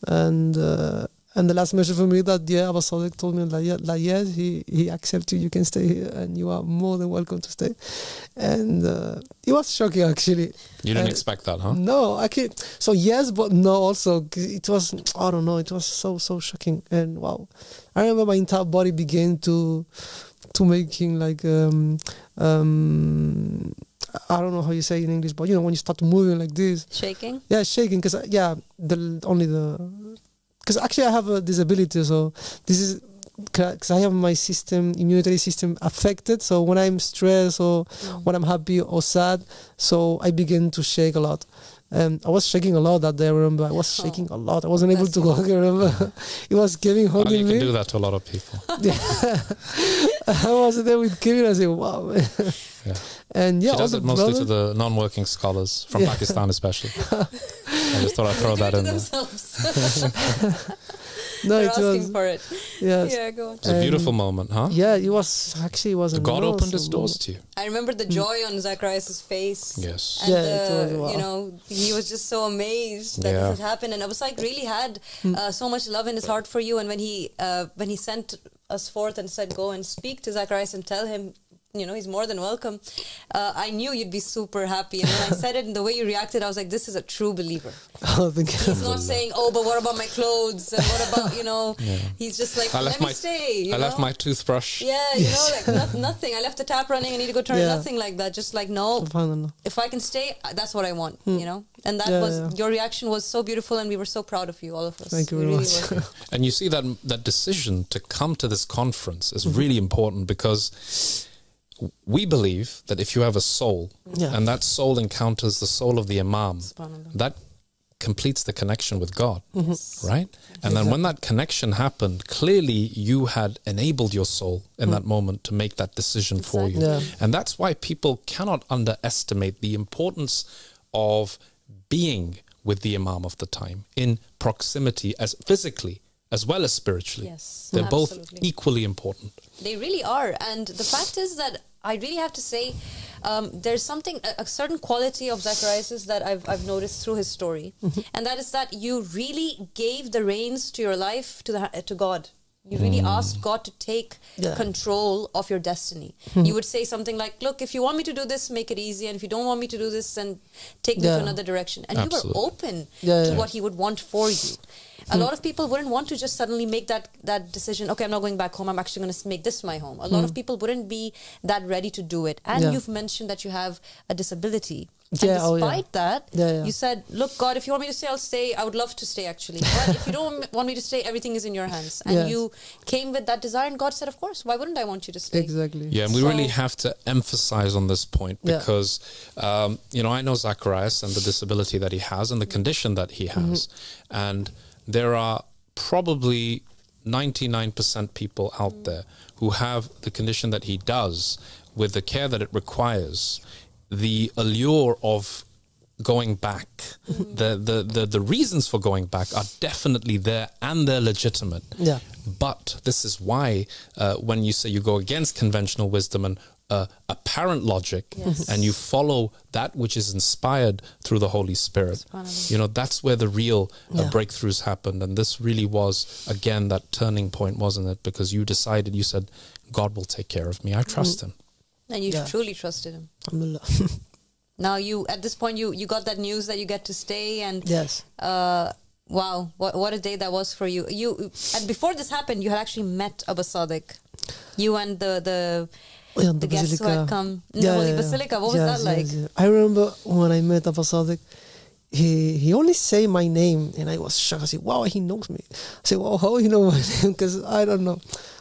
and the last message for me that Abba Sadiq told me like yes, he accepts you can stay here and you are more than welcome to stay. And it was shocking actually. You didn't expect that, huh? No, actually. So yes, but no also. It was, I don't know, it was so shocking. And wow, I remember my entire body began to making like I don't know how you say it in English, but you know when you start moving like this. Shaking? Yeah, shaking because because actually I have a disability, so this is because I have my immunity system affected. So when I'm stressed or when I'm happy or sad, so I begin to shake a lot. I was shaking a lot that day. I remember I was shaking a lot. I wasn't able to walk. I remember it was Kevin holding me. You can do that to a lot of people. I was there with Kevin. I said, "Wow." And she does it mostly to the non-working scholars from Pakistan, especially. I just thought I'd throw that in there. No, They're it asking was for it. Yes. Yeah, go on. It's a beautiful moment, huh? Yeah, it was actually God opened his doors to you. I remember the joy on Zacharias' face. Yes. And it was, you know, he was just so amazed that this had happened, and I was like, really had so much love in his heart for you. And when he sent us forth and said, go and speak to Zacharias and tell him, you know, he's more than welcome. I knew you'd be super happy. And when I said it and the way you reacted, I was like, this is a true believer. Oh, thank you. He's not saying, oh, but what about my clothes? And what about, you know, he's just like, let me stay. I left my toothbrush. Yeah, you know, like nothing. I left the tap running. I need to go turn it. Nothing like that. Just like, no, if I can stay, that's what I want, you know. And that was, your reaction was so beautiful, and we were so proud of you, all of us. Thank you very much. And you see that decision to come to this conference is really important, because we believe that if you have a soul and that soul encounters the soul of the Imam, that completes the connection with God, right? And then when that connection happened, clearly you had enabled your soul in that moment to make that decision for you. Yeah. And that's why people cannot underestimate the importance of being with the Imam of the time in proximity, as physically as well as spiritually. Yes, they're both equally important. They really are. And the fact is that I really have to say there's something, a certain quality of Zacharias that I've noticed through his story. And that is that you really gave the reins to your life to God. You really asked God to take control of your destiny. You would say something like, look, if you want me to do this, make it easy. And if you don't want me to do this, then take me to another direction. And you were open to what he would want for you. A lot of people wouldn't want to just suddenly make that decision, okay, I'm not going back home, I'm actually going to make this my home. A lot of people wouldn't be that ready to do it. And you've mentioned that you have a disability. And despite that, you said, look, God, if you want me to stay, I'll stay. I would love to stay, actually. But if you don't want me to stay, everything is in your hands. And you came with that desire, and God said, of course, why wouldn't I want you to stay? Exactly. Yeah, and we really have to emphasize on this point because, you know, I know Zacharias and the disability that he has and the condition that he has. And there are probably 99% people out there who have the condition that he does with the care that it requires. The allure of going back, the reasons for going back are definitely there and they're legitimate. Yeah. But this is why when you say you go against conventional wisdom and apparent logic, and you follow that which is inspired through the Holy Spirit, that's where the real breakthroughs happened. And this really was, again, that turning point, wasn't it? Because you decided, you said, God will take care of me. I trust him. And you truly trusted him. Alhamdulillah. Now at this point you got that news that you get to stay, and yes. Wow, what a day that was for you. And before this happened, you had actually met Abba Sadiq. You and the guests who had come in the Holy Basilica. What was that like? Yes. I remember when I met Abba Sadiq, he only say my name, and I was shocked. I said, wow, he knows me. I said, wow, how he know my name? Because I don't know.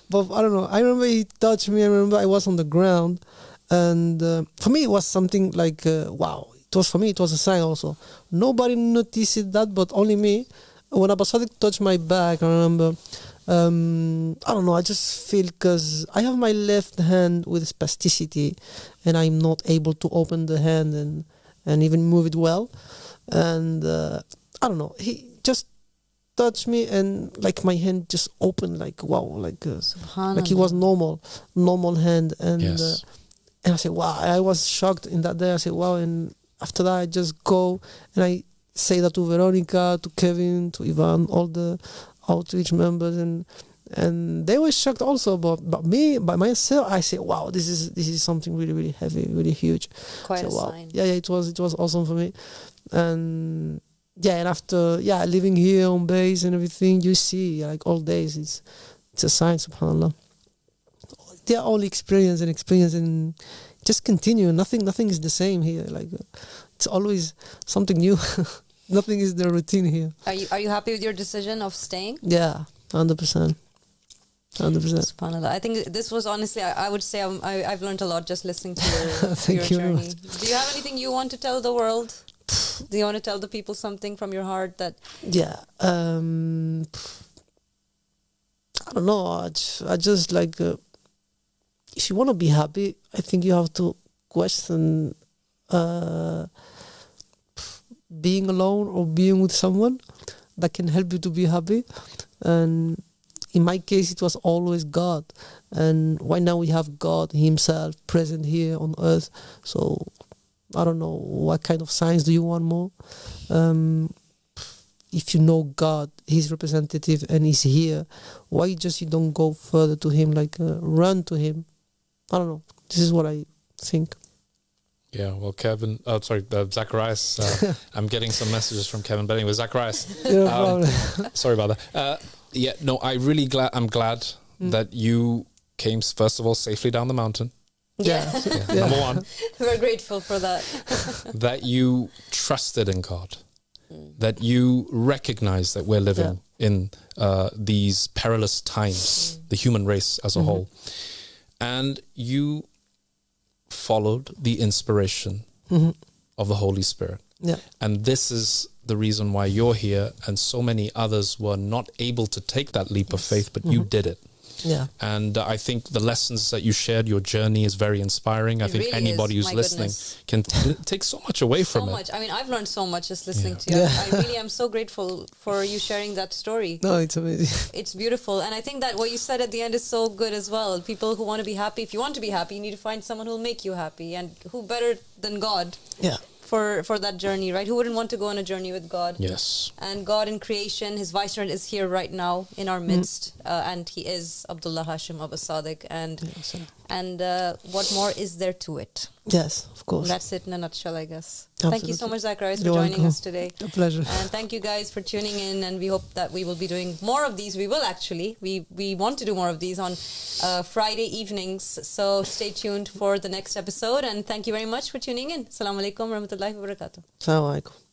But I don't know. I remember he touched me. I remember I was on the ground. And for me, it was something like, wow. For me, it was a sign also. Nobody noticed that, but only me. When Abba Sadiq touched my back, I remember, I don't know, I just feel, because I have my left hand with spasticity, and I'm not able to open the hand and even move it well. And I don't know, he just touched me, and like my hand just opened, like wow, like it was normal hand. And and I said, wow, I was shocked in that day. I said, wow. And after that, I just go and I say that to Veronica, to Kevin, to Ivan, all the outreach members, and they were shocked also. But me, by myself, I said, wow, this is something really, really heavy, really huge. Quite a wow. sign. Yeah, it was awesome for me. And and after living here on base and everything, you see like all days, it's a sign, subhanAllah. They're all experience and just continue. Nothing is the same here. Like it's always something new. Nothing is the routine here. Are you happy with your decision of staying? Yeah, 100%. 100%. SubhanAllah. I think this was honestly, I would say I've learned a lot just listening to your journey. Do you have anything you want to tell the world? Do you want to tell the people something from your heart that? Yeah. I don't know. I just like. If you want to be happy, I think you have to question being alone or being with someone that can help you to be happy. And in my case, it was always God. And right now we have God himself present here on earth. So I don't know, what kind of signs do you want more? If you know God, his representative, and he's here, why you don't go further to him, like run to him? I don't know. This is what I think. Yeah, well, Zacharias, I'm getting some messages from Kevin, but anyway, Zacharias. Sorry about that. I'm glad that you came, first of all, safely down the mountain. Yeah. Number one. We're grateful for that. That you trusted in God. That you recognize that we're living in these perilous times, the human race as a whole. And you followed the inspiration of the Holy Spirit. Yeah. And this is the reason why you're here, and so many others were not able to take that leap of faith, but you did it. Yeah. And I think the lessons that you shared, your journey is very inspiring. I think really anybody who's listening can take so much away from it. So much. I mean, I've learned so much just listening to you. I really am so grateful for you sharing that story. No, it's amazing. It's beautiful. And I think that what you said at the end is so good as well. People who want to be happy, if you want to be happy, you need to find someone who will make you happy. And who better than God? Yeah. For that journey, right? Who wouldn't want to go on a journey with God? Yes. And God in creation, his viceroy is here right now in our midst, and he is Abdullah Hashem Abba Sadiq. And what more is there to it? Yes, of course. That's it in a nutshell, I guess. Absolutely. Thank you so much, Zacharias, for joining us today. A pleasure. And thank you guys for tuning in, and we hope that we will be doing more of these. We will actually. We want to do more of these on Friday evenings. So stay tuned for the next episode, and thank you very much for tuning in. Assalamu alaikum wa rahmatullahi wa barakatuh. Assalamu alaikum.